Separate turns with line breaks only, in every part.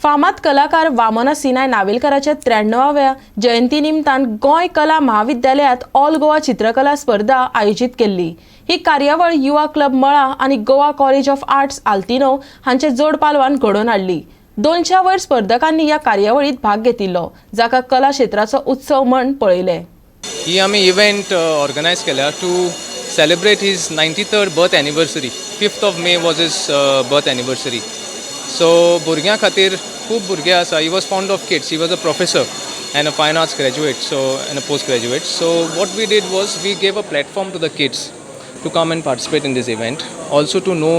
फामाद कलाकार वामन सिनाय नावेलकाराच्या 93व्या जयंती निमतान गोंय कला महाविद्यालयात ऑल गोवा चित्रकला स्पर्धा आयोजित केल्ली। ही कार्यावळ युवा क्लब मळा आणि गोवा कॉलेज ऑफ आर्ट्स आल्तिनो हांचे जोड पालवान घडोवन हाडली। 200 वयर स्पर्धकांनी या कार्यावळीत भाग घेतिल्लो, जाका कला क्षेत्राचो उत्सव म्हण पळयले।
ही आमी इव्हेंट ऑर्गनायज केल्या to celebrate his 93rd birth anniversary. 5th of May was his birth anniversary. So भुरग्यां खातीर खूब भुरगे आसा. He was fond of kids. He was a professor and a fine arts graduate, and a postgraduate. So what we did was we gave a platform to the kids to come and participate in this event. Also to know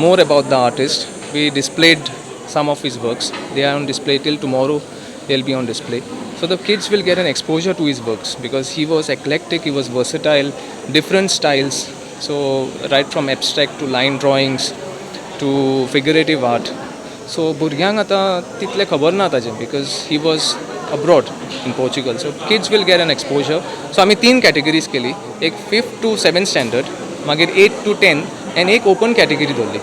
more about the artist. We displayed some of his works. They are on display till tomorrow. They'll be on display. So the kids will get an exposure to his works because he was eclectic, he was versatile, different styles. So right from abstract to line drawings to figurative art. So भुरग्यांक आतां तितलें खबर ना ताजें because he was abroad in Portugal. So kids will get an exposure. So आमी 3 categories केली, एक 5th to 7th standard, मागीर 8th to 10th and एक open category दवरली.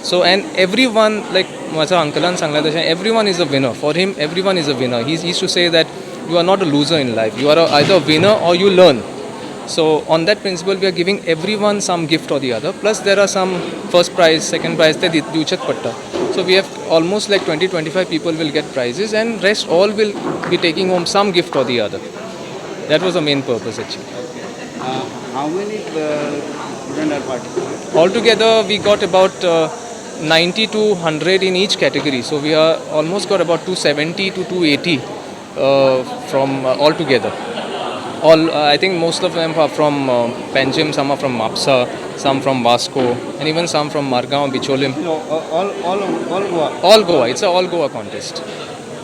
So and everyone, like माझ्या अंकलान सांगलें तशें, everyone is a winner. For him, everyone is a winner. He used to say that you are not a loser in life. You are either a winner or you learn. So on that principle, we are giving everyone some gift or the other. Plus there are some first prize, second prize, te diuchat patta. So we have almost like 20-25 people will get prizes and rest all will be taking home some gift or the other. That was the main purpose actually.
How many students are participating?
Altogether, we got about 90 to 100 in each category. So we are almost got about 270 to 280 from all together. I think most of them are from Panjim, some are from Mapsa, some from Vasco, and even some from Margaon, Bicholim.
No, all Goa.
All Goa. It's a all Goa contest.